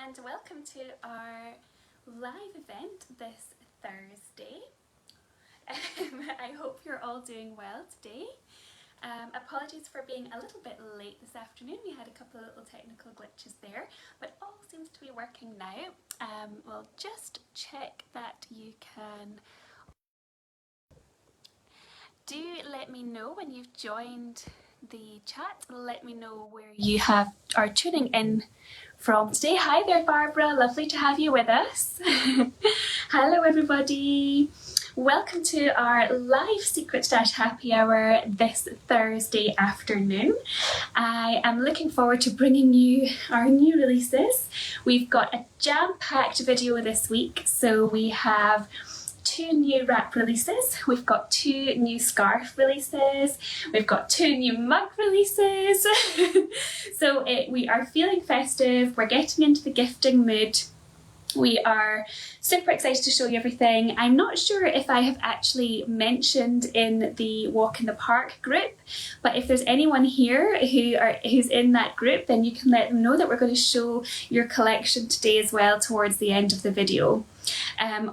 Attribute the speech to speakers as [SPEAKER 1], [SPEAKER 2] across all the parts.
[SPEAKER 1] and welcome to our live event this Thursday. I hope you're all doing well today. Apologies for being a little bit late this afternoon. We had a couple of little technical glitches there, but all seems to be working now. We'll just check that you can. Do let me know when you've joined the chat. Let me know where you are tuning in from today. Hi there, Barbara. Lovely to have you with us. Hello, everybody. Welcome to our live Secret Stash Happy Hour this Thursday afternoon. I am looking forward to bringing you our new releases. We've got a jam-packed video this week, so we have 2 new wrap releases, we've got 2 new scarf releases, we've got 2 new mug releases. So we are feeling festive, we're getting into the gifting mood. We are super excited to show you everything. I'm not sure if I have actually mentioned in the Walk in the Park group, but if there's anyone here who's in that group, then you can let them know that we're going to show your collection today as well towards the end of the video.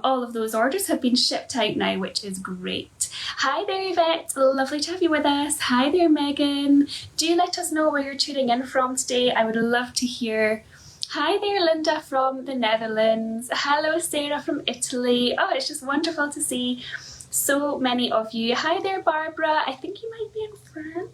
[SPEAKER 1] All of those orders have been shipped out now, which is great. Hi there, Yvette. Lovely to have you with us. Hi there, Megan. Do let us know where you're tuning in from today. I would love to hear. Hi there, Linda from the Netherlands. Hello, Sarah from Italy. Oh, it's just wonderful to see so many of you. Hi there, Barbara. I think you might be in France.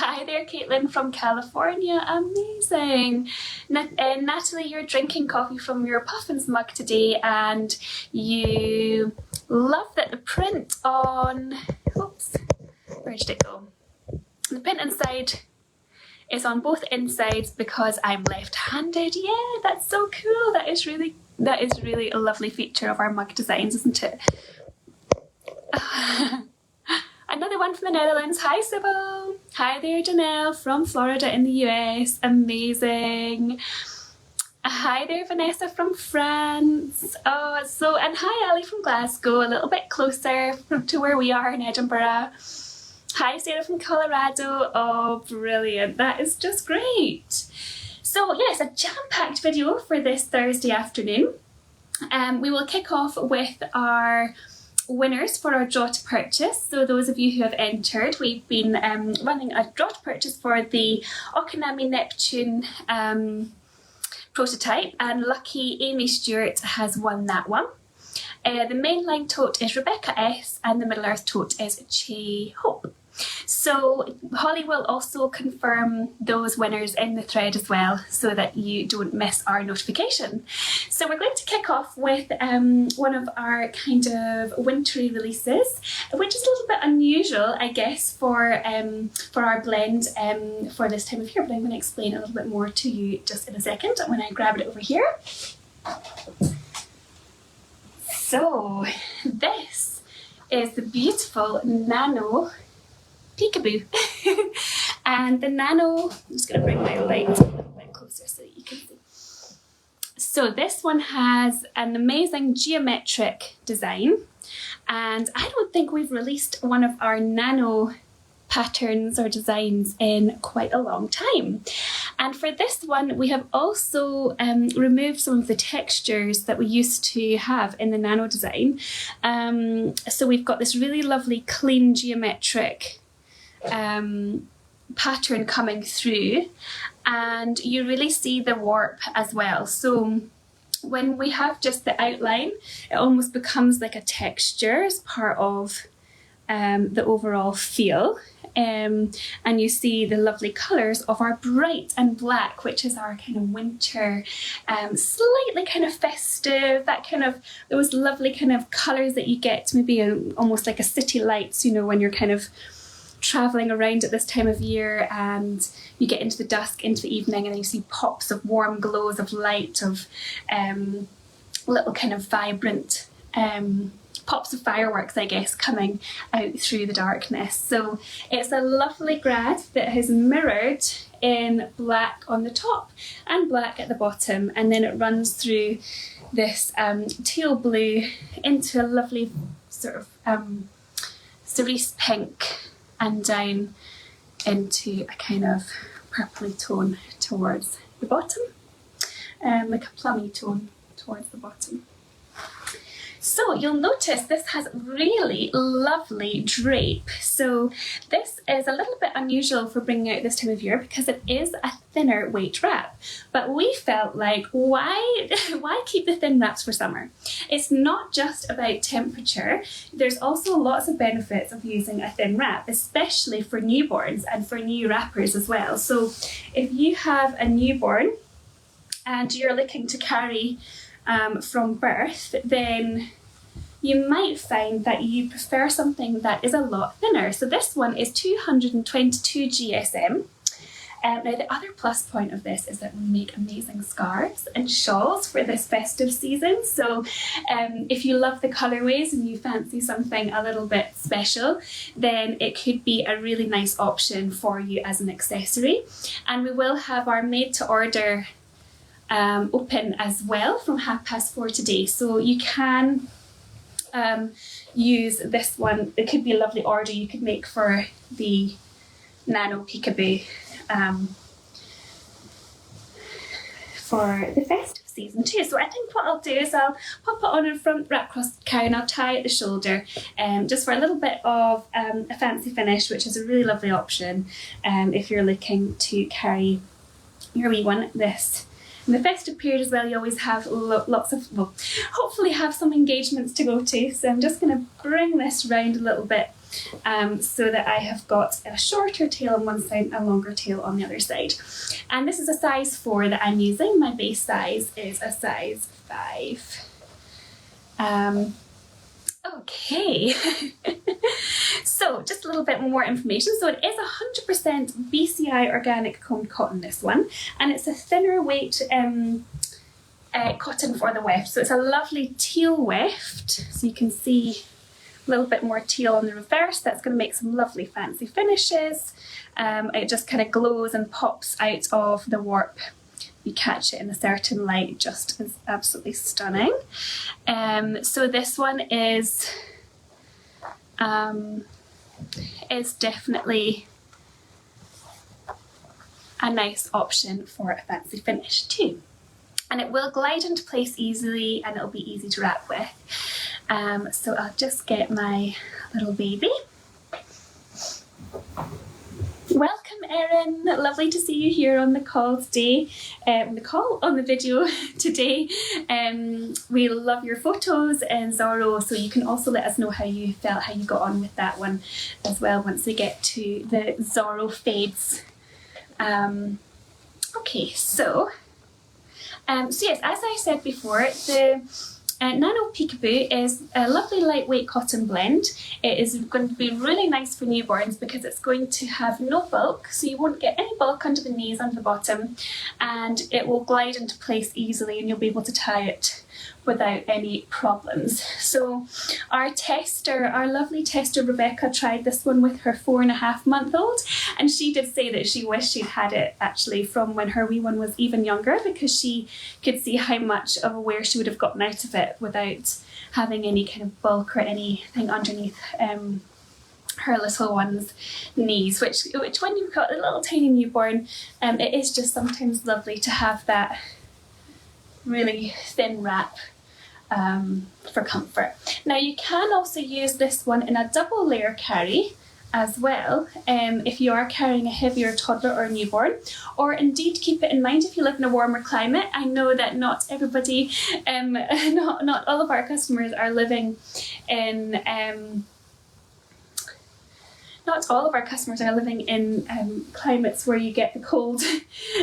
[SPEAKER 1] Hi there, Caitlin from California. Amazing. Natalie, you're drinking coffee from your Puffins mug today, and you love that the print on... Oops, where did it go? The print inside is on both insides because I'm left-handed. Yeah, that's so cool. That is really a lovely feature of our mug designs, isn't it? Another one from the Netherlands. Hi, Sybil. Hi there, Janelle from Florida in the US. Amazing. Hi there, Vanessa from France. Oh, and hi, Ali from Glasgow, a little bit closer to where we are in Edinburgh. Hi, Sarah from Colorado. Oh, brilliant. That is just great. So yes, a jam-packed video for this Thursday afternoon. We will kick off with our winners for our draw to purchase. So those of you who have entered, we've been running a draw to purchase for the Okanami Neptune prototype, and lucky Amy Stewart has won that one. The mainline tote is Rebecca S and the Middle Earth tote is Che Hope. So Holly will also confirm those winners in the thread as well, so that you don't miss our notification. So we're going to kick off with one of our kind of wintry releases, which is a little bit unusual, I guess, for our blend for this time of year, but I'm going to explain a little bit more to you just in a second when I grab it over here. So this is the beautiful Nano Peekaboo. And the Nano, I'm just going to bring my light a little bit closer so that you can see. So this one has an amazing geometric design, and I don't think we've released one of our Nano patterns or designs in quite a long time. And for this one, we have also removed some of the textures that we used to have in the Nano design. So we've got this really lovely clean geometric pattern coming through, and you really see the warp as well. So when we have just the outline, it almost becomes like a texture as part of the overall feel. And you see the lovely colours of our bright and black, which is our kind of winter, slightly kind of festive, that kind of, those lovely kind of colours that you get maybe almost like a city lights, you know, when you're kind of travelling around at this time of year and you get into the dusk, into the evening, and then you see pops of warm glows of light, of little kind of vibrant pops of fireworks, I guess, coming out through the darkness. So it's a lovely grad that has mirrored in black on the top and black at the bottom, and then it runs through this teal blue into a lovely sort of cerise pink and down into a kind of purpley tone towards the bottom. like a plummy tone towards the bottom. So you'll notice this has really lovely drape. So this is a little bit unusual for bringing out this time of year because it is a thinner weight wrap. But we felt like, why keep the thin wraps for summer? It's not just about temperature. There's also lots of benefits of using a thin wrap, especially for newborns and for new wrappers as well. So if you have a newborn and you're looking to carry from birth, then you might find that you prefer something that is a lot thinner. So this one is 222 GSM. Now the other plus point of this is that we make amazing scarves and shawls for this festive season. So if you love the colourways and you fancy something a little bit special, then it could be a really nice option for you as an accessory. And we will have our made to order open as well from 4:30 today. So you can use this one. It could be a lovely order you could make for the Nano Peekaboo for the festive season too. So I think what I'll do is I'll pop it on a front wrap cross carry and I'll tie at the shoulder just for a little bit of a fancy finish, which is a really lovely option if you're looking to carry your wee one this. In the festive period as well, you always have lots of, well, hopefully have some engagements to go to. So I'm just going to bring this round a little bit so that I have got a shorter tail on one side and a longer tail on the other side. And this is a size 4 that I'm using. My base size is a size 5. Okay, so just a little bit more information. So it is 100% BCI organic combed cotton, this one, and it's a thinner weight cotton for the weft. So it's a lovely teal weft, so you can see a little bit more teal on the reverse. That's going to make some lovely fancy finishes. It just kind of glows and pops out of the warp. You catch it in a certain light, just is absolutely stunning. So this one is definitely a nice option for a fancy finish too. And it will glide into place easily and it'll be easy to wrap with. So I'll just get my little baby. Welcome, Erin. Lovely to see you here on the call today. On the video today. We love your photos and Zorro, so you can also let us know how you felt, how you got on with that one as well once we get to the Zorro Fades. Okay, so yes, as I said before, the Nano Peekaboo is a lovely lightweight cotton blend. It is going to be really nice for newborns because it's going to have no bulk, so you won't get any bulk under the knees, under the bottom, and it will glide into place easily and you'll be able to tie it without any problems. So our lovely tester Rebecca tried this one with her 4.5-month-old, and she did say that she wished she'd had it actually from when her wee one was even younger, because she could see how much of a wear she would have gotten out of it without having any kind of bulk or anything underneath her little one's knees, which when you've got a little tiny newborn, it is just sometimes lovely to have that really thin wrap for comfort. Now you can also use this one in a double layer carry as well if you are carrying a heavier toddler or newborn, or indeed keep it in mind if you live in a warmer climate. I know that not everybody, not all of our customers are living in not all of our customers are living in climates where you get the cold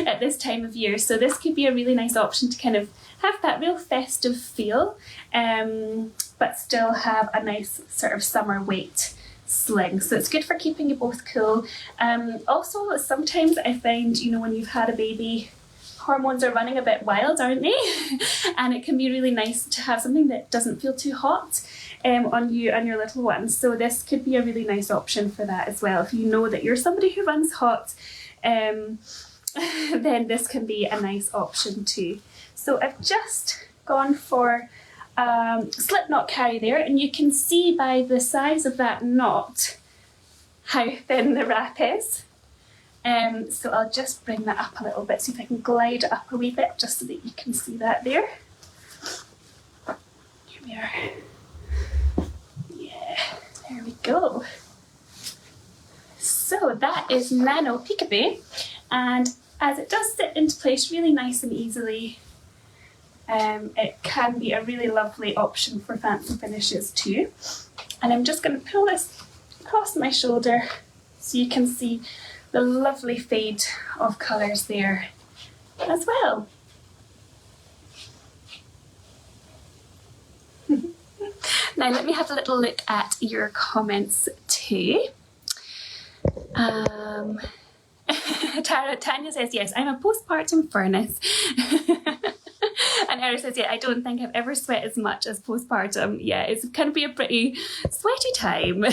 [SPEAKER 1] at this time of year. So this could be a really nice option to kind of have that real festive feel, but still have a nice sort of summer weight sling. So it's good for keeping you both cool. Also, sometimes I find, you know, when you've had a baby, hormones are running a bit wild, aren't they? And it can be really nice to have something that doesn't feel too hot on you and your little ones. So this could be a really nice option for that as well. If you know that you're somebody who runs hot, then this can be a nice option too. So I've just gone for slip knot carry there, and you can see by the size of that knot how thin the wrap is. So I'll just bring that up a little bit, see if I can glide it up a wee bit just so that you can see that there. Here we are. Yeah, there we go. So that is Nano Peekaboo, and as it does sit into place really nice and easily, it can be a really lovely option for fancy finishes too. And I'm just going to pull this across my shoulder so you can see the lovely fade of colours there as well. Now let me have a little look at your comments too. Tanya says, yes, I'm a postpartum furnace. And Eric says, yeah, I don't think I've ever sweat as much as postpartum. Yeah, it's going to be a pretty sweaty time.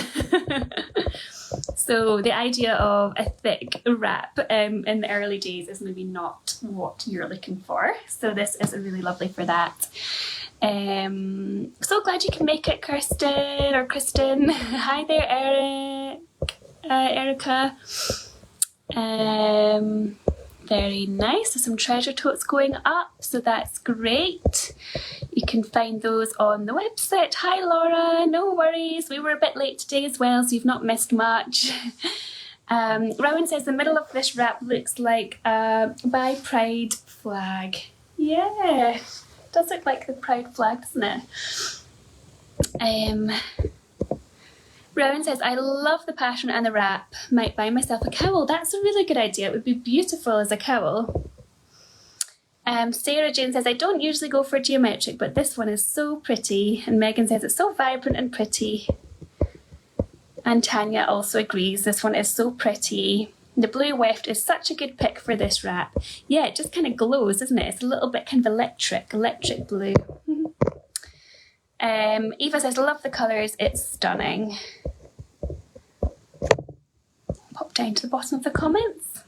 [SPEAKER 1] So the idea of a thick wrap in the early days is maybe not what you're looking for. So this is really lovely for that. So glad you can make it, Kirsten or Kristen. Hi there, Eric. Erica. Very nice. So some treasure totes going up, so that's great. You can find those on the website. Hi Laura, no worries. We were a bit late today as well, so you've not missed much. Rowan says the middle of this wrap looks like a Buy Pride flag. Yeah, it does look like the Pride flag, doesn't it? Rowan says, I love the pattern and the wrap. Might buy myself a cowl. That's a really good idea. It would be beautiful as a cowl. Sarah Jane says, I don't usually go for geometric, but this one is so pretty. And Megan says, it's so vibrant and pretty. And Tanya also agrees, this one is so pretty. The blue weft is such a good pick for this wrap. Yeah, it just kind of glows, doesn't it? It's a little bit kind of electric blue. Eva says, love the colours, it's stunning. Pop down to the bottom of the comments.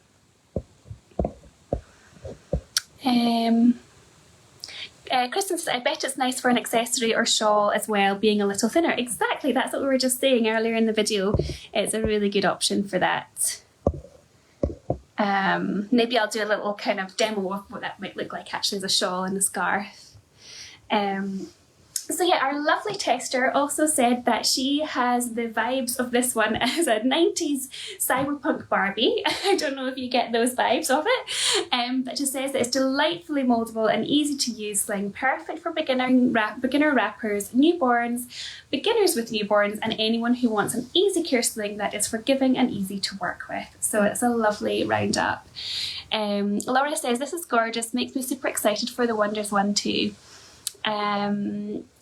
[SPEAKER 1] Kristen says, I bet it's nice for an accessory or shawl as well, being a little thinner. Exactly, that's what we were just saying earlier in the video. It's a really good option for that. Maybe I'll do a little kind of demo of what that might look like actually as a shawl and a scarf. So yeah, our lovely tester also said that she has the vibes of this one as a 90s cyberpunk Barbie. I don't know if you get those vibes of it, but she says that it's delightfully moldable and easy to use sling, perfect for beginner wrappers, newborns, beginners with newborns, and anyone who wants an easy care sling that is forgiving and easy to work with. So it's a lovely roundup. Laura says, this is gorgeous, makes me super excited for the Wonders one too.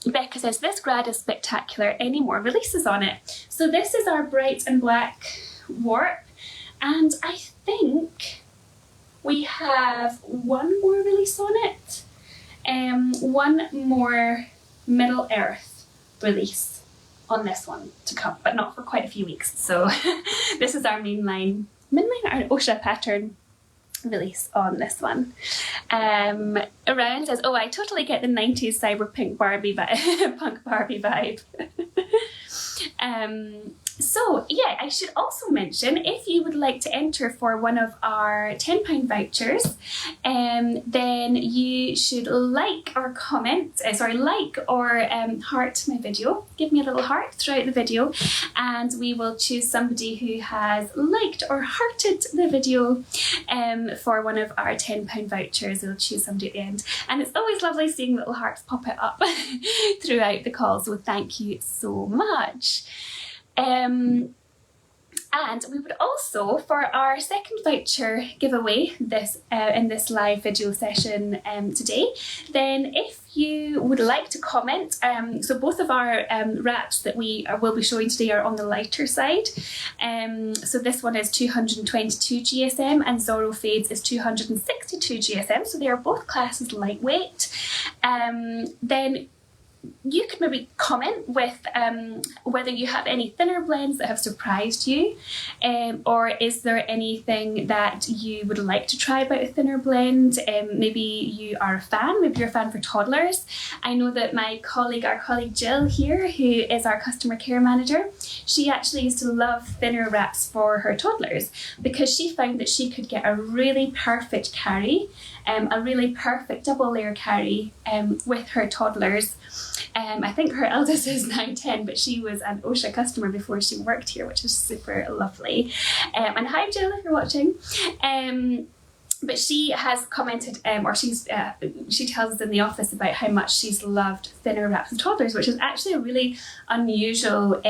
[SPEAKER 1] Becca says, this grad is spectacular, any more releases on it? So this is our bright and black warp, and I think we have one more release on it. One more Middle Earth release on this one to come, but not for quite a few weeks. So this is our mainline our Oscha pattern release on this one. Ryan says, oh, I totally get the 90s cyberpunk Barbie punk Barbie vibe. So yeah, I should also mention, if you would like to enter for one of our £10 vouchers, then you should like or comment, like or heart my video. Give me a little heart throughout the video, and we will choose somebody who has liked or hearted the video for one of our £10 vouchers. We'll choose somebody at the end, and it's always lovely seeing little hearts pop it up throughout the call, so thank you so much. And we would also, for our second voucher giveaway this in this live video session today, then if you would like to comment, so both of our wraps that we will be showing today are on the lighter side. So this one is 222 GSM and Zorro Fades is 262 GSM, so they are both classed as lightweight. Then you could maybe comment with whether you have any thinner blends that have surprised you, or is there anything that you would like to try about a thinner blend. Maybe you are a fan, maybe you're a fan for toddlers. I know that our colleague Jill here, who is our customer care manager, she actually used to love thinner wraps for her toddlers because she found that she could get a really perfect carry, a really perfect double layer carry with her toddlers. I think her eldest is now 10, but she was an Oscha customer before she worked here, which is super lovely. And hi Jill, if you're watching. But she has commented, or she tells us in the office about how much she's loved thinner wraps and toddlers, which is actually a really unusual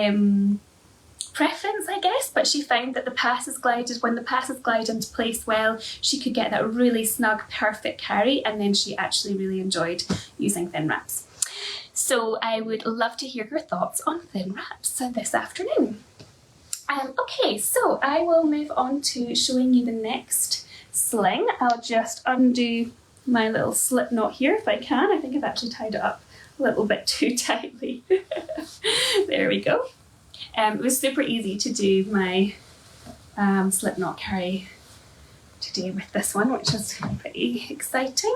[SPEAKER 1] preference, I guess. But she found that when the passes glide into place well, she could get that really snug, perfect carry, and then she actually really enjoyed using thin wraps. So I would love to hear your thoughts on thin wraps this afternoon. Okay, so I will move on to showing you the next sling. I'll just undo my little slip knot here if I can. I think I've actually tied it up a little bit too tightly. There we go. It was super easy to do my slip knot carry today with this one, which is pretty exciting.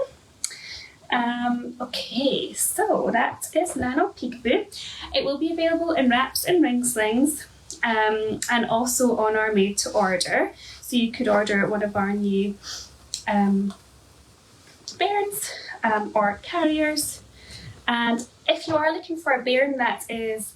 [SPEAKER 1] Okay, so that is Nano Peekaboo. It will be available in wraps and ring slings, and also on our made to order. So you could order one of our new bairns or carriers. And if you are looking for a bairn that is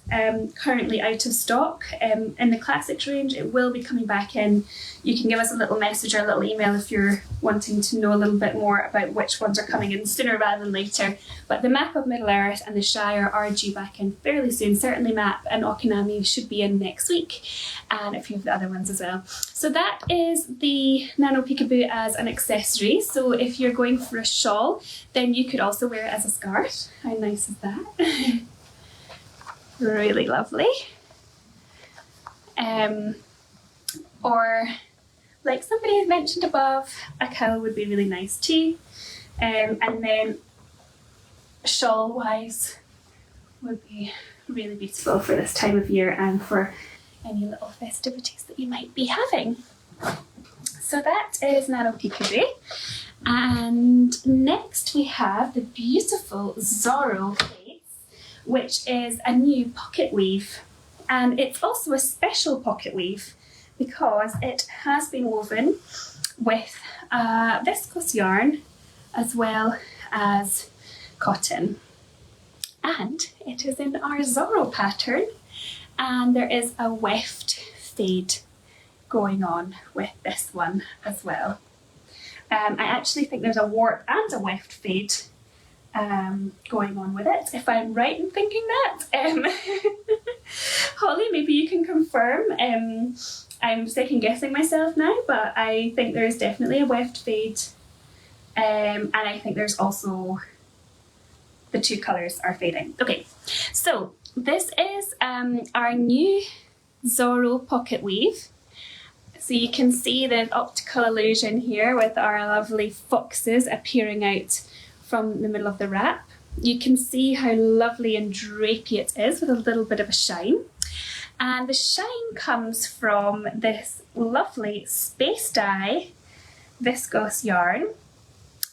[SPEAKER 1] currently out of stock in the classics range, it will be coming back in. You can give us a little message or a little email if you're wanting to know a little bit more about which ones are coming in sooner rather than later. But the Map of Middle-earth and the Shire are due back in fairly soon. Certainly Map and Okanami should be in next week, and a few of the other ones as well. So that is the Nano Peekaboo as an accessory. So if you're going for a shawl, then you could also wear it as a scarf. How nice is that? Really lovely. Or like somebody has mentioned above, a cowl would be really nice too. And then shawl wise would be really beautiful for this time of year and for any little festivities that you might be having. So that is Nano Peekaboo. And next we have the beautiful Zorro Fades, which is a new pocket weave. And it's also a special pocket weave because it has been woven with viscose yarn as well as cotton. And it is in our Zorro pattern, and there is a weft fade going on with this one as well. I actually think there's a warp and a weft fade going on with it, if I'm right in thinking that. Holly, maybe you can confirm. I'm second guessing myself now, but I think there is definitely a weft fade, and I think there's also the two colours are fading. Okay, so this is our new Zorro pocket weave. So you can see the optical illusion here with our lovely foxes appearing out from the middle of the wrap. You can see how lovely and drapey it is with a little bit of a shine. And the shine comes from this lovely space dye viscose yarn.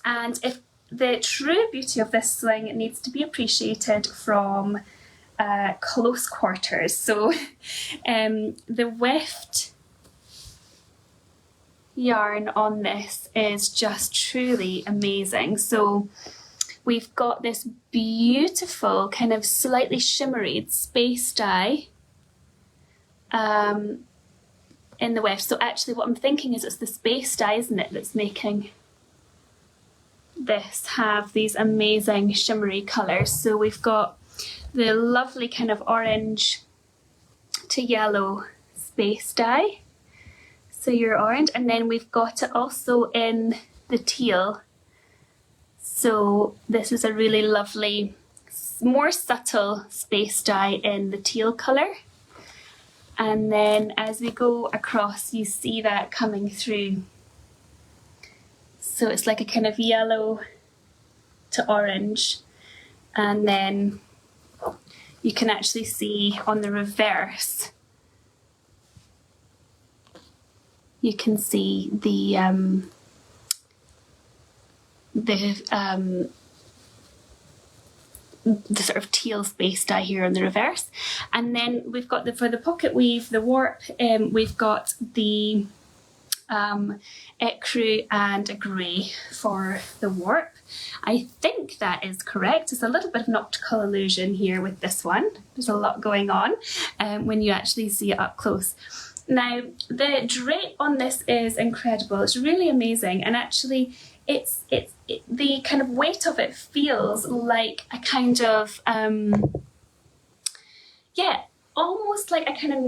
[SPEAKER 1] And if the true beauty of this sling needs to be appreciated from close quarters. So the weft yarn on this is just truly amazing. So we've got this beautiful kind of slightly shimmery space dye in the weft. So actually what I'm thinking is it's the space dye, isn't it, that's making this have these amazing shimmery colours. So we've got the lovely kind of orange to yellow space dye, so your orange, and then we've got it also in the teal. So this is a really lovely, more subtle space dye in the teal colour. And then as we go across, you see that coming through. So it's like a kind of yellow to orange, and then you can actually see on the reverse, you can see the sort of teal space dye here on the reverse. And then we've got for the pocket weave, the warp, we've got the ecru and a grey for the warp. I think that is correct. It's a little bit of an optical illusion here with this one. There's a lot going on when you actually see it up close. Now, the drape on this is incredible. It's really amazing, and actually the kind of weight of it feels like a kind of yeah, almost like a kind of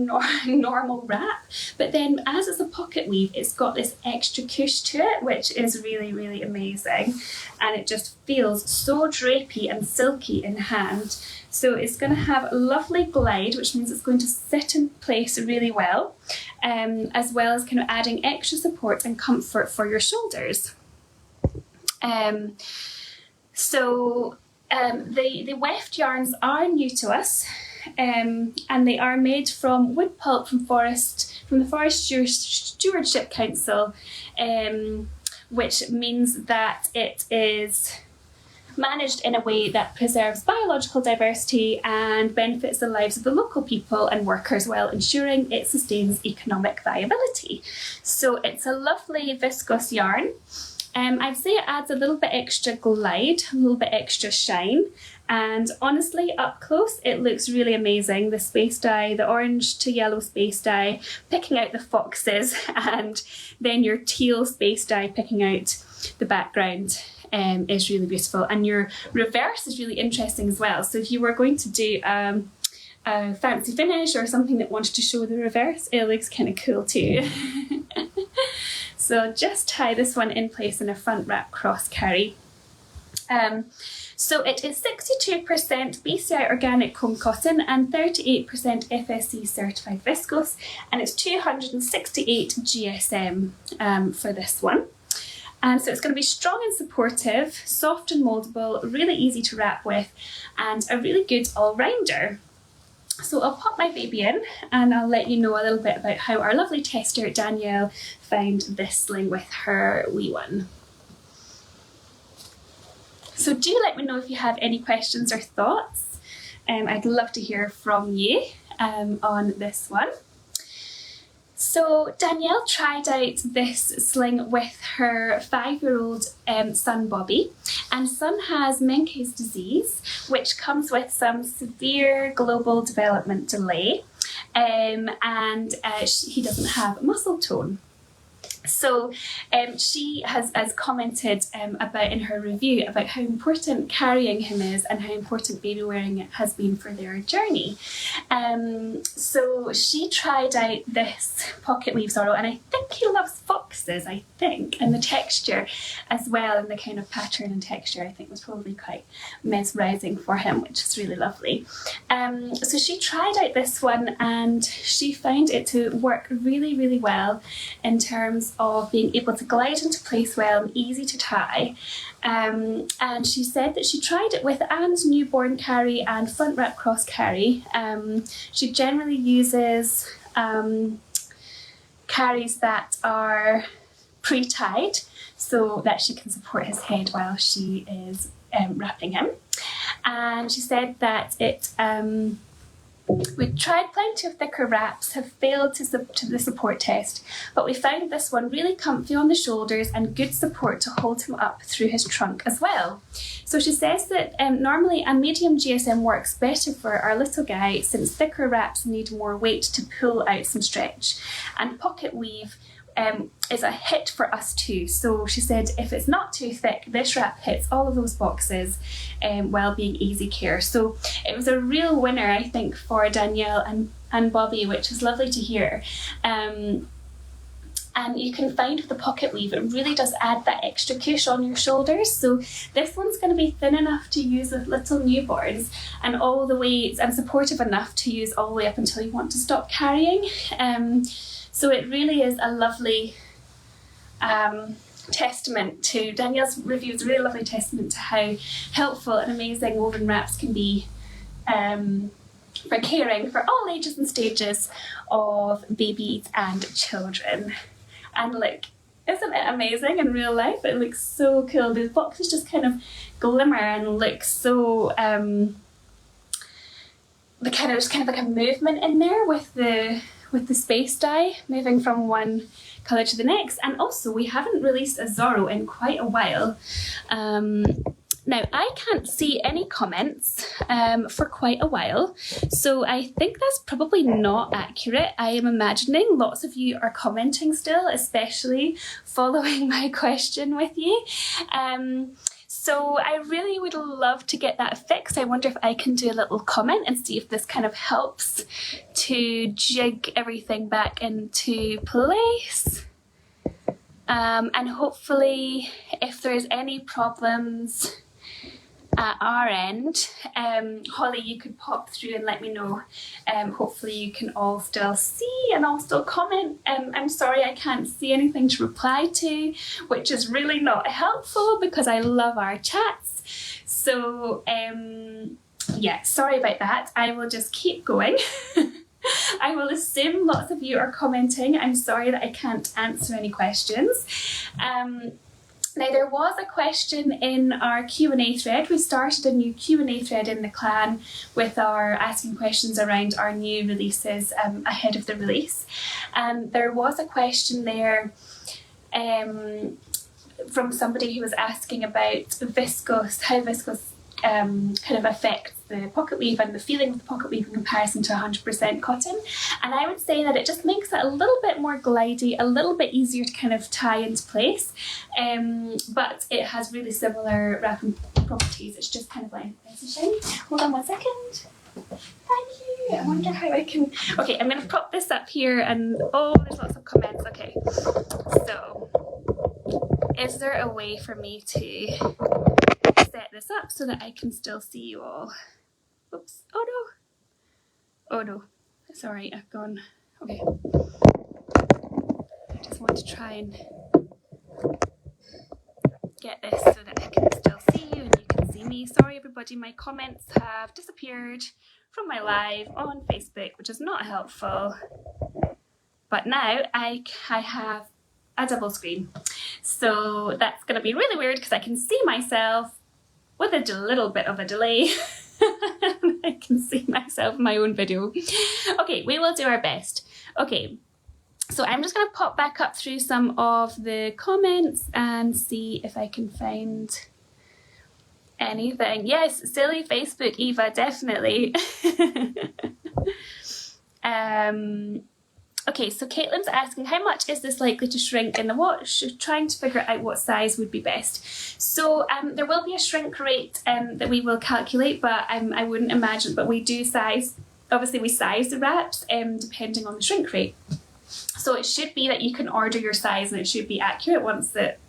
[SPEAKER 1] normal wrap, but then as it's a pocket weave, it's got this extra cush to it, which is really, really amazing, and it just feels so drapey and silky in hand. So it's going to have a lovely glide, which means it's going to sit in place really well, as well as kind of adding extra support and comfort for your shoulders. The weft yarns are new to us, and they are made from wood pulp from the Forest Stewardship Council, which means that it is managed in a way that preserves biological diversity and benefits the lives of the local people and workers while ensuring it sustains economic viability. So it's a lovely viscose yarn. I'd say it adds a little bit extra glide, a little bit extra shine, and honestly up close it looks really amazing. The space dye, the orange to yellow space dye picking out the foxes, and then your teal space dye picking out the background is really beautiful, and your reverse is really interesting as well. So if you were going to do a fancy finish or something that wanted to show the reverse, it looks kind of cool too. So just tie this one in place in a front wrap cross carry. So it is 62% BCI organic comb cotton and 38% FSC certified viscose, and it's 268 GSM for this one. And so it's going to be strong and supportive, soft and mouldable, really easy to wrap with, and a really good all-rounder. So I'll pop my baby in and I'll let you know a little bit about how our lovely tester Danielle found this sling with her wee one. So do let me know if you have any questions or thoughts. I'd love to hear from you on this one. So Danielle tried out this sling with her 5-year-old son Bobby, and son has Menkes disease, which comes with some severe global development delay, and he doesn't have muscle tone. So she has commented about in her review about how important carrying him is and how important baby wearing it has been for their journey. So she tried out this pocket weave Zorro, and I think he loves foxes, I think, and the texture as well, and the kind of pattern and texture I think was probably quite mesmerising for him, which is really lovely. So she tried out this one and she found it to work really, really well in terms of being able to glide into place well and easy to tie. And she said that she tried it with and newborn carry and front wrap cross carry. She generally uses carries that are pre-tied so that she can support his head while she is wrapping him. And she said that we tried plenty of thicker wraps, have failed to the support test, but we found this one really comfy on the shoulders and good support to hold him up through his trunk as well. So she says that normally a medium GSM works better for our little guy since thicker wraps need more weight to pull out some stretch, and pocket weave is a hit for us too. So she said if it's not too thick, this wrap hits all of those boxes while being easy care. So it was a real winner, I think, for Danielle and Bobby, which is lovely to hear. And you can find with the pocket weave, it really does add that extra cush on your shoulders. So this one's going to be thin enough to use with little newborns, and all the way, and supportive enough to use all the way up until you want to stop carrying. So it really is a lovely testament to, Danielle's review is a really lovely testament to how helpful and amazing woven wraps can be for caring for all ages and stages of babies and children. And look, isn't it amazing in real life? It looks so cool. The boxes just kind of glimmer and look so there's kind of like a movement in there with the space dye moving from one colour to the next. And also we haven't released a Zorro in quite a while. Now I can't see any comments for quite a while, so I think that's probably not accurate. I am imagining lots of you are commenting still, especially following my question with you. So I really would love to get that fixed. I wonder if I can do a little comment and see if this kind of helps to jig everything back into place. And hopefully if there's any problems at our end, Holly, you could pop through and let me know. Hopefully you can all still see and all still comment. I'm sorry I can't see anything to reply to, which is really not helpful because I love our chats. So yeah, sorry about that. I will just keep going. I will assume lots of you are commenting. I'm sorry that I can't answer any questions. Now there was a question in our Q&A thread. We started a new Q&A thread in the clan with our asking questions around our new releases ahead of the release. There was a question there from somebody who was asking about viscose, how viscose kind of affects the pocket weave and the feeling of the pocket weave in comparison to 100% cotton. And I would say that it just makes it a little bit more glidey, a little bit easier to kind of tie into place, but it has really similar wrapping properties. It's just kind of like, there's a shiny. Hold on one second. Thank you. I wonder how I can, okay, I'm going to prop this up here and, oh, there's lots of comments. Okay, so is there a way for me to set this up so that I can still see you all? Oops. Oh no. Oh no. It's alright, I've gone. Okay. I just want to try and get this so that I can still see you and you can see me. Sorry everybody, my comments have disappeared from my live on Facebook, which is not helpful. But now I have a double screen. So that's going to be really weird because I can see myself with a little bit of a delay. I can see myself in my own video. Okay, we will do our best. Okay, so I'm just going to pop back up through some of the comments and see if I can find anything. Yes, silly Facebook, Eva, definitely. Okay, so Caitlin's asking, how much is this likely to shrink in the wash? Trying to figure out what size would be best. So there will be a shrink rate that we will calculate, but I wouldn't imagine, but we do size, obviously we size the wraps depending on the shrink rate. So it should be that you can order your size and it should be accurate once it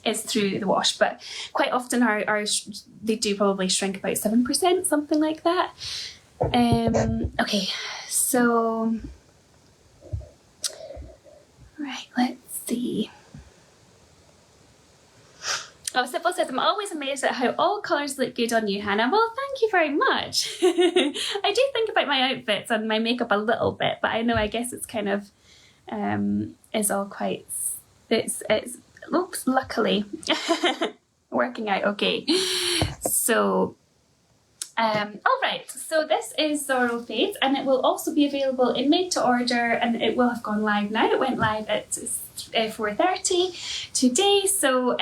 [SPEAKER 1] is through the wash, but quite often they do probably shrink about 7%, something like that. Okay, so right, let's see. Oh, Sybil says, I'm always amazed at how all colours look good on you, Hannah. Well, thank you very much. I do think about my outfits and my makeup a little bit, but I guess it's kind of is all quite, it's oops, luckily working out okay. So alright, so this is Zorro Fades and it will also be available in made to order and it will have gone live now. It went live at 4:30 today, so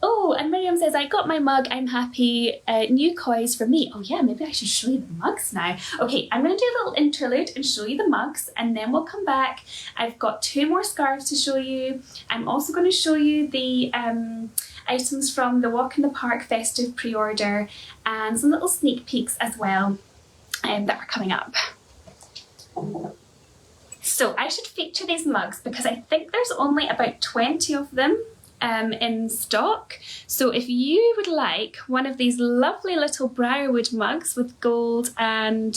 [SPEAKER 1] oh, and Miriam says, I got my mug, I'm happy, new coys for me. Oh yeah, maybe I should show you the mugs now. Okay, I'm going to do a little interlude and show you the mugs and then we'll come back. I've got 2 more scarves to show you. I'm also going to show you the items from the Walk in the Park Festive pre-order and some little sneak peeks as well that are coming up. So I should feature these mugs because I think there's only about 20 of them in stock. So if you would like one of these lovely little briarwood mugs with gold and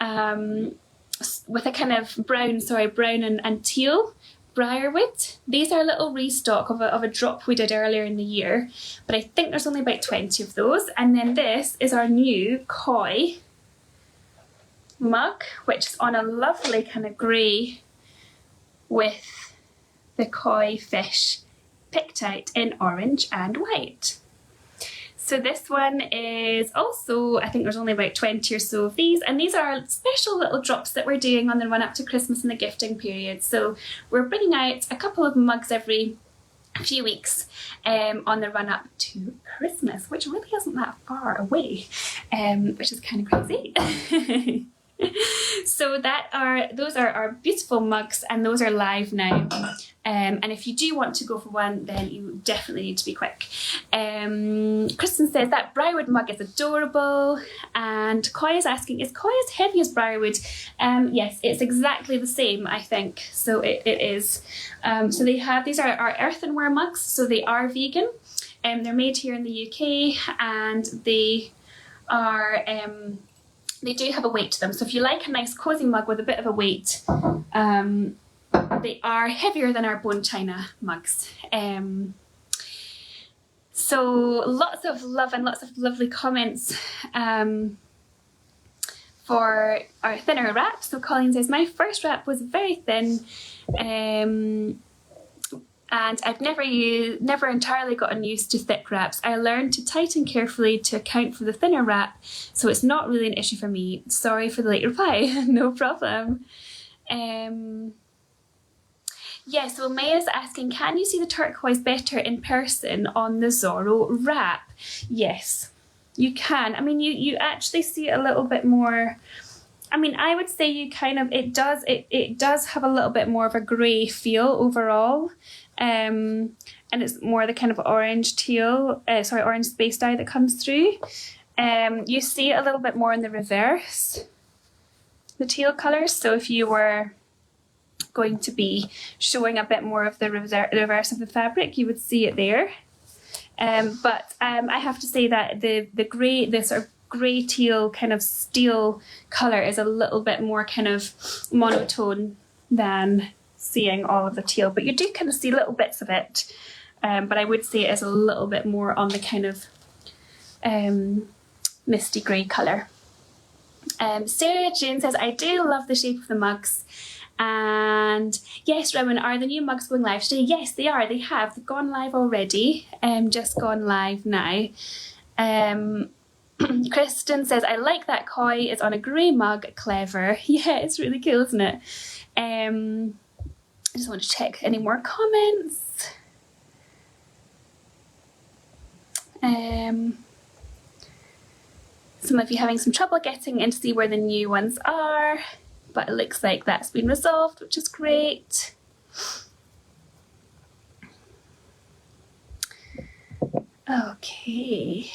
[SPEAKER 1] with a kind of brown and teal Briarwood. These are a little restock of a drop we did earlier in the year, but I think there's only about 20 of those. And then this is our new koi mug, which is on a lovely kind of grey with the koi fish picked out in orange and white. So this one is also, I think there's only about 20 or so of these, and these are special little drops that we're doing on the run up to Christmas and the gifting period. So we're bringing out a couple of mugs every few weeks on the run up to Christmas, which really isn't that far away, which is kind of crazy. So those are our beautiful mugs, and those are live now. And if you do want to go for one, then you definitely need to be quick. Kristen says that Briarwood mug is adorable, and Koi is asking, is Koi as heavy as Briarwood? Yes, it's exactly the same, I think. So it is. So these are our earthenware mugs, so they are vegan. They're made here in the UK, and they are. They do have a weight to them, so if you like a nice cosy mug with a bit of a weight, they are heavier than our bone china mugs. So lots of love and lots of lovely comments for our thinner wrap. So Colleen says, my first wrap was very thin, and I've never entirely gotten used to thick wraps. I learned to tighten carefully to account for the thinner wrap, so it's not really an issue for me. Sorry for the late reply. No problem. Yeah, so Maya's asking, can you see the turquoise better in person on the Zorro wrap? Yes, you can. I mean, you actually see it a little bit more. I mean, I would say you kind of, it does have a little bit more of a grey feel overall. And it's more the kind of orange space dye that comes through. You see it a little bit more in the reverse, the teal colours. So if you were going to be showing a bit more of the reverse of the fabric, you would see it there. But I have to say that the sort of grey teal kind of steel colour is a little bit more kind of monotone than seeing all of the teal, but you do kind of see little bits of it, but I would say it is a little bit more on the kind of misty grey colour. Sarah Jane says, I do love the shape of the mugs, and yes, Rowan, are the new mugs going live today? Yes, they are. They've gone live already, just gone live now. Kristen says, I like that koi is on a grey mug. Clever. Yeah, it's really cool, isn't it? I just want to check any more comments. Some of you having some trouble getting in to see where the new ones are, but it looks like that's been resolved, which is great. Okay.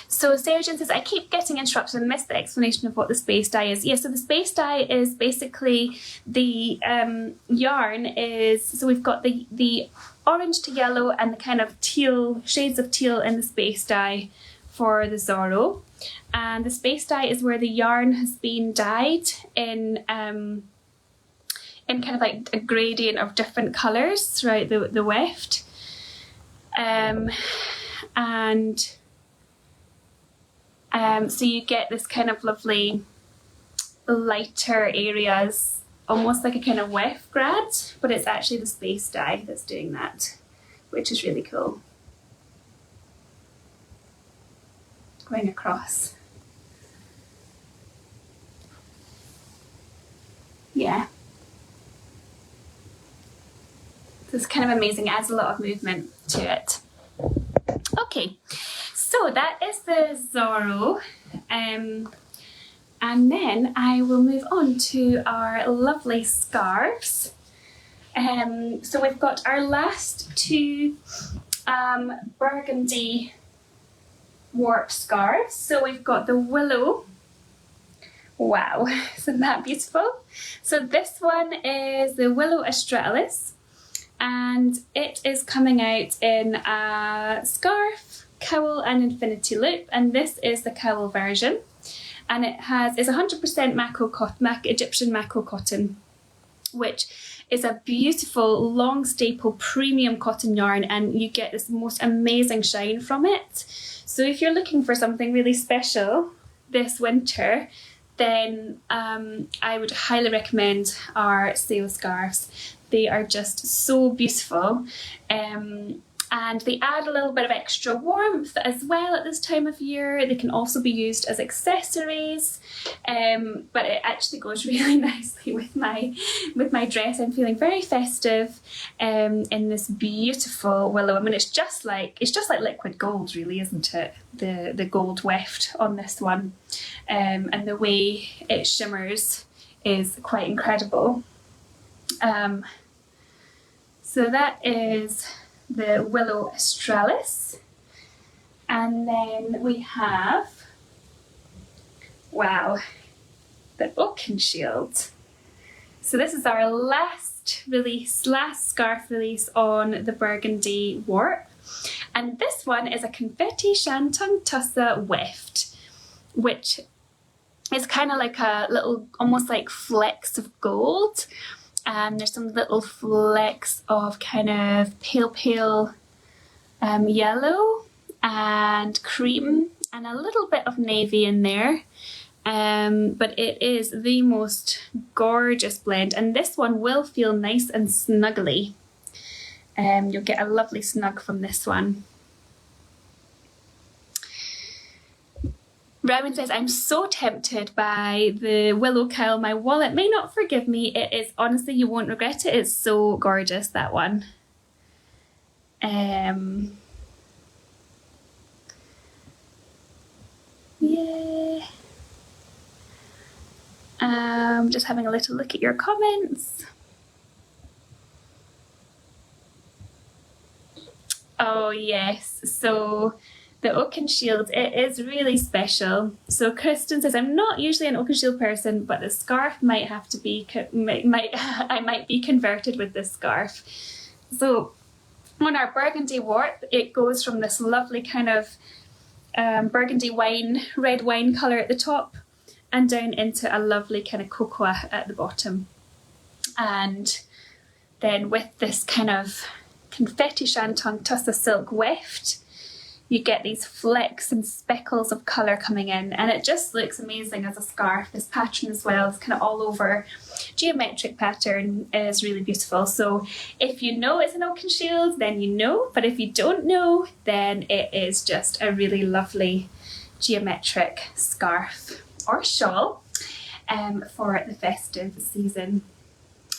[SPEAKER 1] So Sarah Jane says, I keep getting interrupted and missed the explanation of what the space dye is. Yeah, so the space dye is basically the yarn is, so we've got the orange to yellow and the kind of teal, shades of teal in the space dye for the Zorro. And the space dye is where the yarn has been dyed in kind of like a gradient of different colours throughout the weft. So you get this kind of lovely lighter areas, almost like a kind of weft grad, but it's actually the space dye that's doing that, which is really cool. Going across. Yeah. So it's kind of amazing, it adds a lot of movement to it. Okay. So that is the Zorro, and then I will move on to our lovely scarves. So we've got our last two burgundy warp scarves. So we've got the Willow. Wow, isn't that beautiful? So this one is the Willow Astralis, and it is coming out in a scarf, cowl and infinity loop, and this is the cowl version. and it's 100% Egyptian Mako cotton, which is a beautiful long staple premium cotton yarn, and you get this most amazing shine from it. So if you're looking for something really special this winter, then I would highly recommend our sale scarves. They are just so beautiful, and they add a little bit of extra warmth as well at this time of year. They can also be used as accessories, but it actually goes really nicely with my dress. I'm feeling very festive in this beautiful willow. I mean, it's just like liquid gold, really, isn't it? The gold weft on this one, and the way it shimmers is quite incredible. So that is the Willow Astralis, and then we have, wow, the Oakenshield. So this is our last scarf release on the burgundy warp, and this one is a confetti shantung tussa weft, which is kind of like a little, almost like flecks of gold. And there's some little flecks of kind of pale yellow and cream and a little bit of navy in there. But it is the most gorgeous blend, and this one will feel nice and snuggly. You'll get a lovely snug from this one. Rowan says, I'm so tempted by the willow cowl. My wallet may not forgive me. It is, honestly, you won't regret it. It's so gorgeous, that one. Yeah. Just having a little look at your comments. Oh, yes. So the Oakenshield, it is really special. So Kristen says, I'm not usually an Oakenshield person, but the scarf might have to be, I might be converted with this scarf. So on our burgundy warp, it goes from this lovely kind of burgundy wine, red wine colour at the top, and down into a lovely kind of cocoa at the bottom. And then with this kind of confetti shantung tussa silk weft, you get these flecks and speckles of colour coming in, and it just looks amazing as a scarf. This pattern as well is kind of all over geometric pattern, is really beautiful. So if you know it's an Oakenshield, then you know, but if you don't know, then it is just a really lovely geometric scarf or shawl for the festive season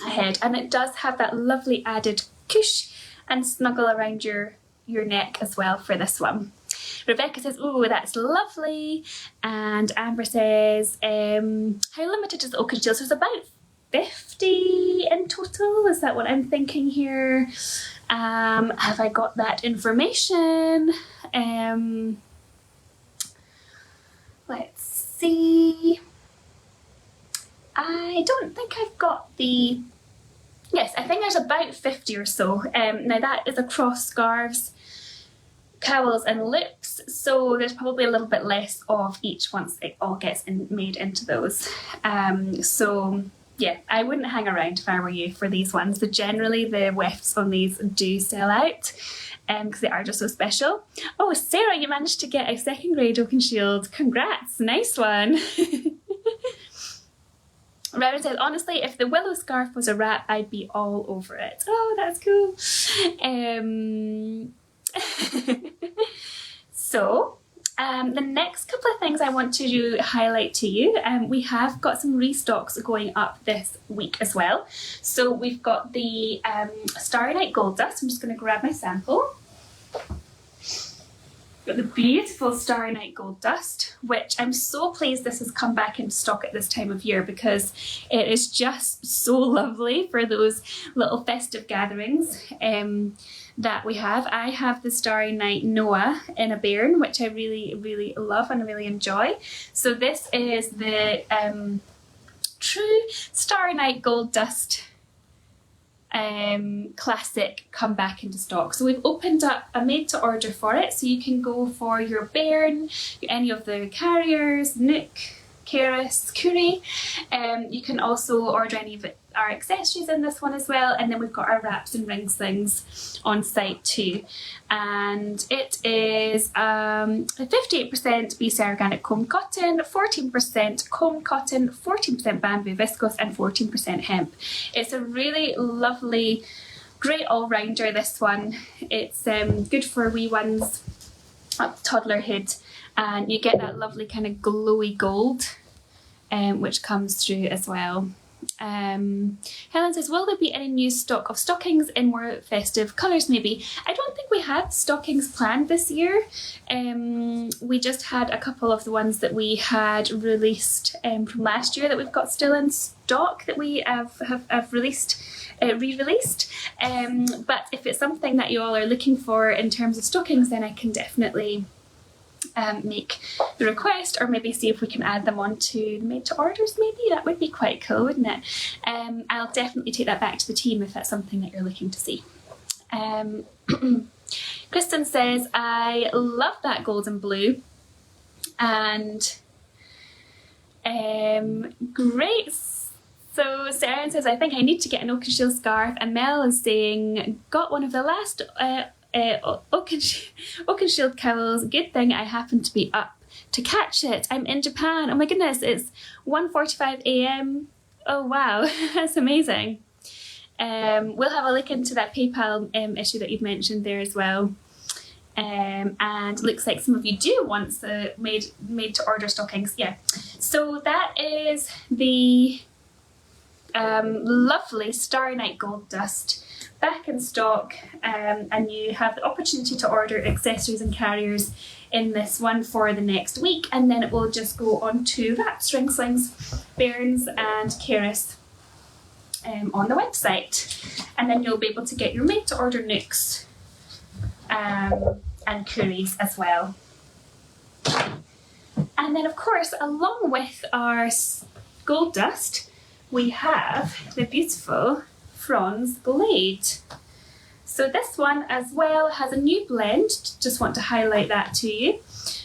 [SPEAKER 1] ahead. And it does have that lovely added cush and snuggle around your neck as well for this one. Rebecca says, oh, that's lovely. And Amber says, how limited is the Oakenshield? So it's about 50 in total. Is that what I'm thinking here? Have I got that information? Let's see. I don't think I've got the... Yes, I think there's about 50 or so. Now that is across scarves, cowls and loops, so there's probably a little bit less of each once it all gets made into those. So yeah, I wouldn't hang around if I were you for these ones. But generally the wefts on these do sell out because they are just so special. Oh, Sarah, you managed to get a second grade Oakenshield. Congrats, nice one. Robin says, honestly, if the willow scarf was a wrap, I'd be all over it. Oh, that's cool. So, the next couple of things I want to highlight to you, we have got some restocks going up this week as well. So we've got the Starry Night Gold Dust. I'm just going to grab my sample. Got the beautiful Starry Night Gold Dust, which I'm so pleased this has come back into stock at this time of year because it is just so lovely for those little festive gatherings that we have. I have the Starry Night Noah in a bairn, which I really, really love and really enjoy. So this is the true Starry Night Gold Dust classic come back into stock. So we've opened up a made to order for it, so you can go for your bairn, any of the carriers, Nook, Keris, Kuri. You can also order any of our accessories in this one as well, and then we've got our wraps and ring slings on site too. And it is 58% BC organic comb cotton, 14% comb cotton, 14% bamboo viscose and 14% hemp. It's a really lovely, great all-rounder, this one. It's good for wee ones up toddler hood, and you get that lovely kind of glowy gold which comes through as well. Helen says, will there be any new stock of stockings in more festive colours maybe? I don't think we had stockings planned this year. We just had a couple of the ones that we had released from last year that we've got still in stock that we have released, re-released. But if it's something that you all are looking for in terms of stockings, then I can definitely make the request, or maybe see if we can add them onto the made to orders maybe. That would be quite cool, wouldn't it? I'll definitely take that back to the team if that's something that you're looking to see. Kristen says, I love that golden blue, and great. So Seren says, I think I need to get an Oakenshield scarf, and Mel is saying, got one of the last Oakenshield cowls. Good thing I happened to be up to catch it. I'm in Japan. Oh my goodness, it's 1:45 AM. Oh wow, that's amazing. We'll have a look into that PayPal issue that you've mentioned there as well. And looks like some of you do want the made to order stockings. Yeah, so that is the lovely Starry Night Gold Dust back in stock, and you have the opportunity to order accessories and carriers in this one for the next week, and then it will just go on to wraps, ring slings, bairns and Keris on the website, and then you'll be able to get your made to order nooks and Kuris as well. And then of course, along with our gold dust, we have the beautiful Franz Blade. So this one as well has a new blend, just want to highlight that to you.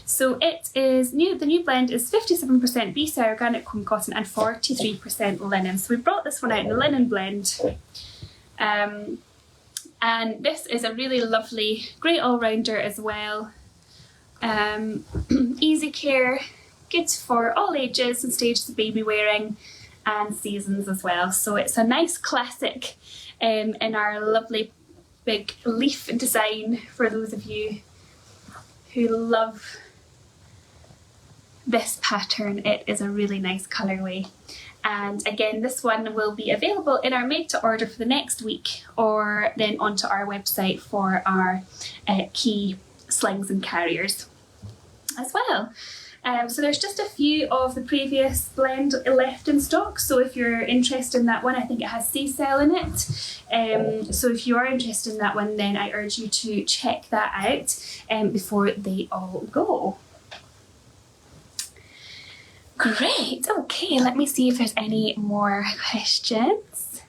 [SPEAKER 1] So it is new, the new blend is 57% BC organic comb cotton and 43% linen. So we brought this one out in the linen blend. And this is a really lovely, great all-rounder as well. Easy care, good for all ages and stages of baby wearing and seasons as well. So it's a nice classic in our lovely big leaf design for those of you who love this pattern. It is a really nice colourway, and again this one will be available in our made to order for the next week, or then onto our website for our key slings and carriers as well. So there's just a few of the previous blend left in stock, so if you're interested in that one, I think it has sea cell in it. So if you are interested in that one, then I urge you to check that out before they all go. Great, okay, let me see if there's any more questions.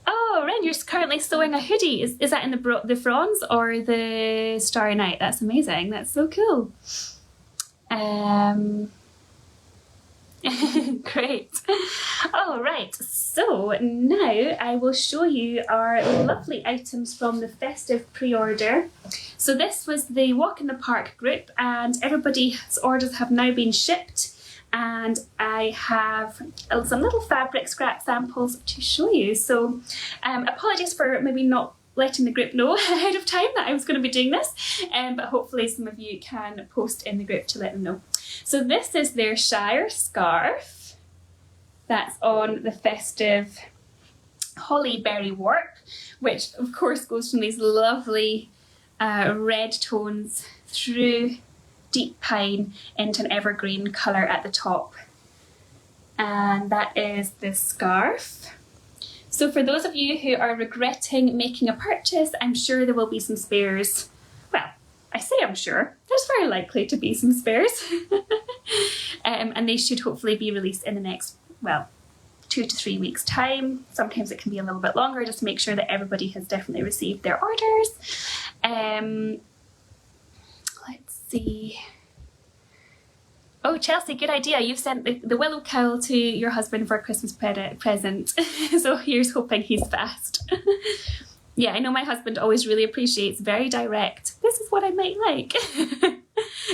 [SPEAKER 1] Oh, Ren, you're currently sewing a hoodie. Is that in the Franz or the Starry Night? That's amazing, that's so cool. Great. All right, so now I will show you our lovely items from the Festive pre-order. So this was the Walk in the Park group, and everybody's orders have now been shipped, and I have some little fabric scrap samples to show you. So apologies for maybe not letting the group know ahead of time that I was going to be doing this, but hopefully some of you can post in the group to let them know. So this is their Shire scarf that's on the Festive Holly Berry Warp, which of course goes from these lovely red tones through deep pine into an evergreen colour at the top. And that is the scarf. So for those of you who are regretting making a purchase, I'm sure there will be some spares. Well, I say I'm sure, there's very likely to be some spares. And they should hopefully be released in the next, well, 2 to 3 weeks time. Sometimes it can be a little bit longer, just to make sure that everybody has definitely received their orders. Let's see. Oh, Chelsea, good idea. You've sent the willow cowl to your husband for a Christmas present. So here's hoping he's fast. Yeah, I know my husband always really appreciates very direct. This is what I might like.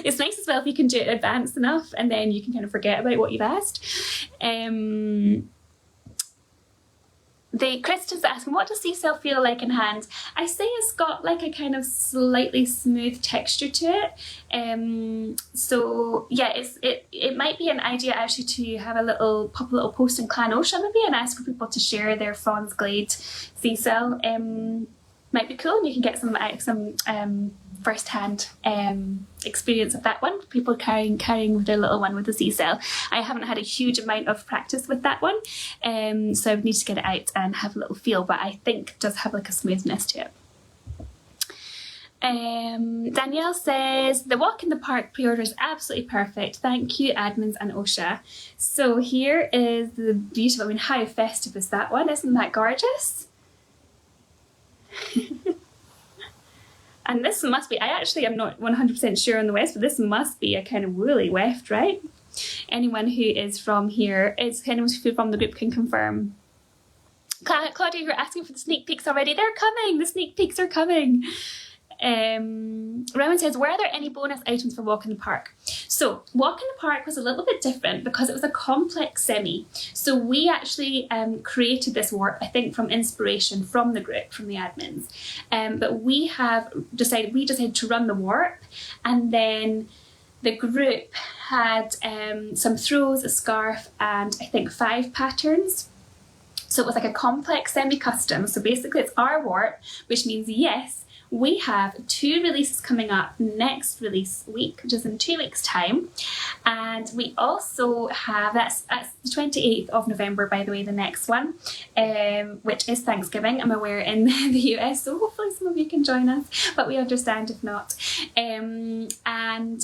[SPEAKER 1] It's nice as well if you can do it advanced enough and then you can kind of forget about what you've asked. Kristen's asking, what does sea cell feel like in hand? I say it's got like a kind of slightly smooth texture to it. So yeah, it might be an idea actually to have pop a little post in Clan Oscha maybe and ask for people to share their Fawn's Glade sea cell. Might be cool, and you can get some first-hand experience of that one. People carrying with their little one with the sea cell. I haven't had a huge amount of practice with that one, so I would need to get it out and have a little feel, but I think it does have like a smoothness to it. Danielle says, the walk in the park pre-order is absolutely perfect. Thank you, admins and Oscha. So here is the beautiful, I mean, how festive is that one? Isn't that gorgeous? And this must be, I actually am not 100% sure on the west, but this must be a kind of woolly weft, right? Anyone who is from here, anyone who's from the group can confirm. Claudia, you're asking for the sneak peeks already. They're coming, the sneak peeks are coming. Rowan says, were there any bonus items for Walk in the Park? So Walk in the Park was a little bit different because it was a complex semi. So we actually created this warp, I think, from inspiration from the group, from the admins. But we decided to run the warp, and then the group had some throws, a scarf, and I think 5 patterns. So it was like a complex semi-custom. So basically it's our warp, which means yes, we have 2 releases coming up next release week, which is in 2 weeks' time. And we also have, that's the 28th of November, by the way, the next one, which is Thanksgiving, I'm aware, in the US. So hopefully some of you can join us, but we understand if not. And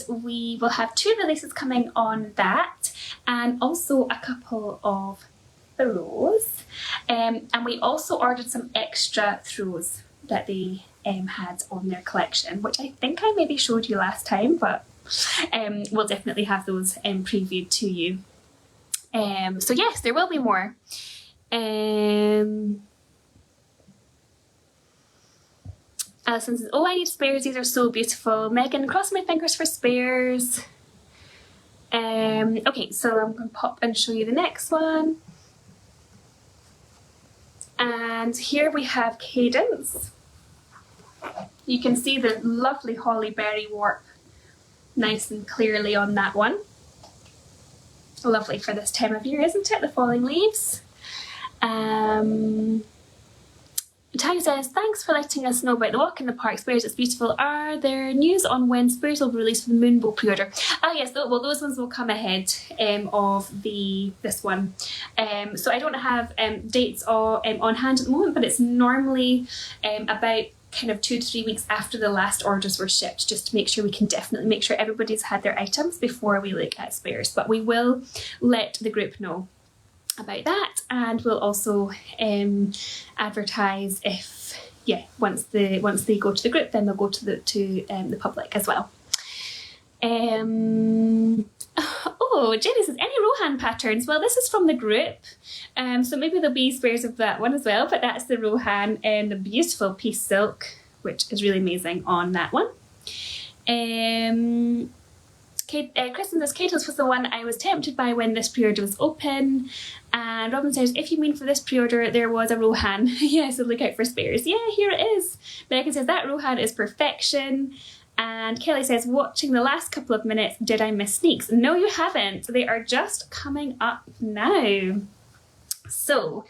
[SPEAKER 1] we will have 2 releases coming on that, and also a couple of throws. And we also ordered some extra throws that they had on their collection, which I think I maybe showed you last time, but we'll definitely have those previewed to you. So yes, there will be more. Alison says, oh, I need spares, these are so beautiful. Megan, cross my fingers for spares. Okay, so I'm going to pop and show you the next one. And here we have Cadence. You can see the lovely holly berry warp nice and clearly on that one. Lovely for this time of year, isn't it? The falling leaves. Tanya says, thanks for letting us know about the Walk in the Park spares, it's beautiful. Are there news on when spares will be released for the Moonbow pre-order? Ah yes, well those ones will come ahead of this one. So I don't have dates on hand at the moment, but it's normally about kind of 2 to 3 weeks after the last orders were shipped, just to make sure we can definitely make sure everybody's had their items before we look at spares. But we will let the group know about that, and we'll also advertise if once they go to the group, then they'll go to the public as well. Oh, Jenny says, any Rohan patterns? Well, this is from the group, so maybe there'll be spares of that one as well, but that's the Rohan and the beautiful piece silk, which is really amazing on that one. Kristen says, Katos was the one I was tempted by when this pre-order was open. And Robin says, if you mean for this pre-order there was a Rohan. Yeah, so look out for spares. Yeah, here it is. Megan says, that Rohan is perfection. And Kelly says, watching the last couple of minutes, did I miss sneaks? No, you haven't. They are just coming up now. So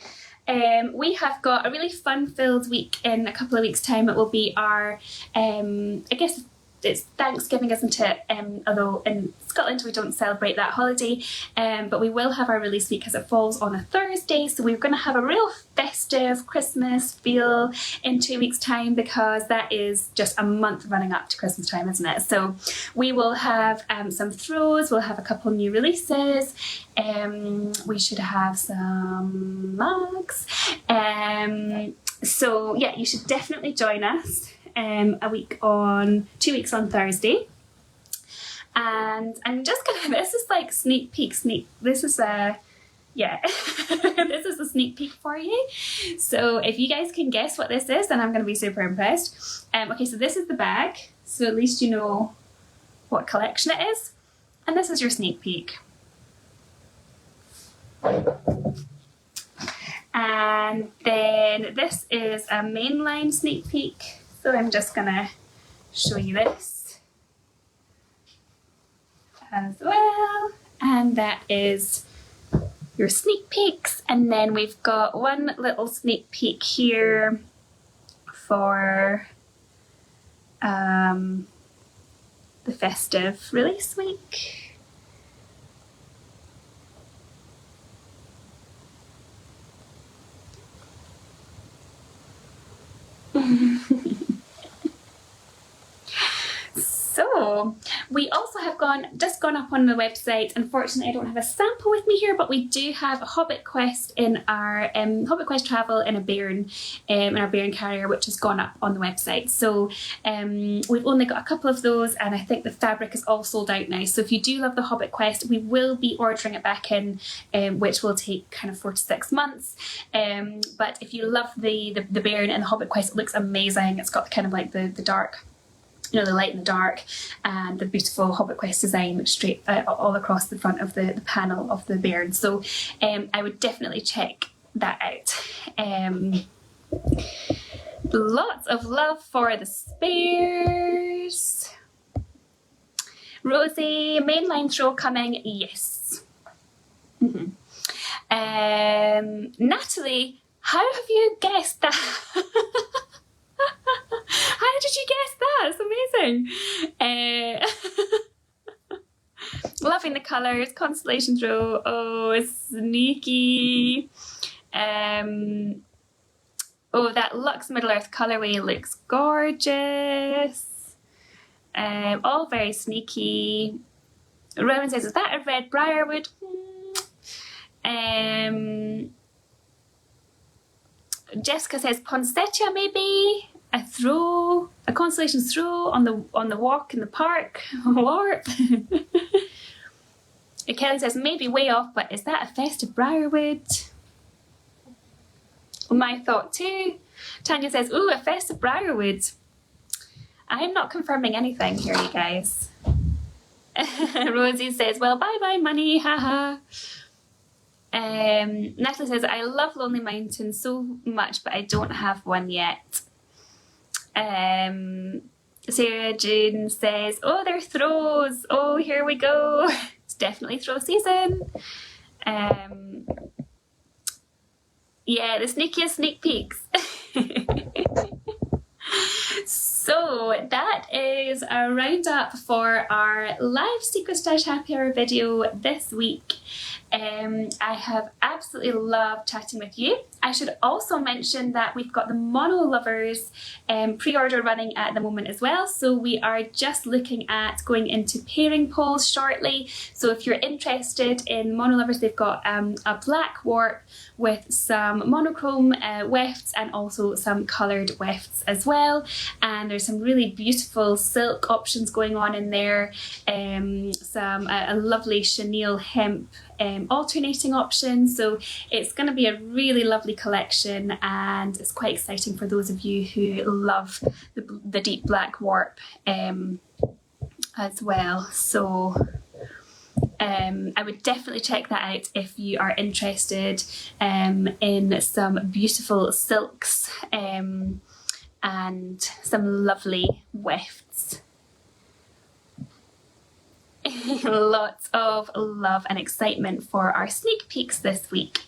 [SPEAKER 1] we have got a really fun-filled week in a couple of weeks' time. It will be our, I guess it's Thanksgiving, isn't it? Although in Scotland we don't celebrate that holiday, but we will have our release week as it falls on a Thursday, so we're going to have a real festive Christmas feel in 2 weeks' time, because that is just a month running up to Christmas time, isn't it? So we will have some throws, we'll have a couple new releases, we should have some mugs, so yeah, you should definitely join us. 2 weeks on Thursday. And I'm just gonna, this is like sneak peek, this is a, yeah, this is a sneak peek for you. So if you guys can guess what this is, then I'm gonna be super impressed. Okay, so this is the bag, so at least you know what collection it is. And this is your sneak peek. And then this is a mainline sneak peek. So I'm just gonna show you this as well. And that is your sneak peeks. And then we've got one little sneak peek here for the Festive release week. So we also have just gone up on the website. Unfortunately, I don't have a sample with me here, but we do have a Hobbit Quest in our Hobbit Quest travel in a bairn, in our bairn carrier, which has gone up on the website. So we've only got a couple of those, and I think the fabric is all sold out now. So if you do love the Hobbit Quest, we will be ordering it back in, which will take kind of 4 to 6 months. But if you love the bairn and the Hobbit Quest, it looks amazing. It's got kind of like the dark, you know, the light and the dark, and the beautiful Hobbit Quest design straight all across the front of the panel of the bairn. So I would definitely check that out. Lots of love for the spares. Rosie, mainline throw coming, yes. Natalie, how have you guessed that? How did you guess that? It's amazing. Loving the colours. Constellation throw. Oh, it's sneaky. Oh, that Luxe Middle Earth colourway looks gorgeous. All very sneaky. Rowan says, is that a red briarwood? Jessica says poinsettia maybe. A constellation throw on the walk in the park. Warp. Kelly says maybe way off, but is that a festive briarwood? My thought too. Tanya says, ooh, a festive briarwood. I'm not confirming anything here, you guys. Rosie says, well, bye bye money, haha. Natalie says, I love Lonely Mountain so much, but I don't have one yet. Sarah June says, oh, they're throws. Oh, here we go. It's definitely throw season. Yeah, the sneakiest sneak peeks. So that is a roundup for our live Secret Stash Happy Hour video this week. I have absolutely loved chatting with you. I should also mention that we've got the Mono Lovers pre-order running at the moment as well. So we are just looking at going into pairing polls shortly. So if you're interested in Mono Lovers, they've got a black warp with some monochrome wefts and also some coloured wefts as well. And there's some really beautiful silk options going on in there. A lovely chenille hemp alternating option. So it's going to be a really lovely collection, and it's quite exciting for those of you who love the deep black warp as well. So I would definitely check that out if you are interested in some beautiful silks and some lovely wefts. Lots of love and excitement for our sneak peeks this week.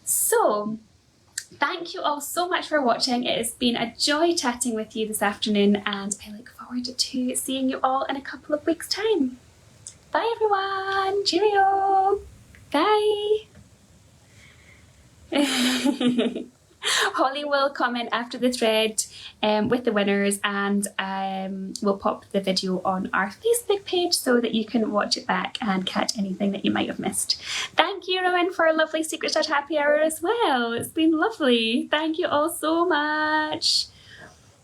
[SPEAKER 1] So thank you all so much for watching. It has been a joy chatting with you this afternoon, and I look forward to seeing you all in a couple of weeks' time. Bye everyone, cheerio, bye. Holly will comment after the thread with the winners, and we'll pop the video on our Facebook page so that you can watch it back and catch anything that you might have missed. Thank you, Rowan, for a lovely Secret Stash Happy Hour as well. It's been lovely. Thank you all so much.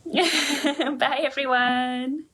[SPEAKER 1] Bye everyone.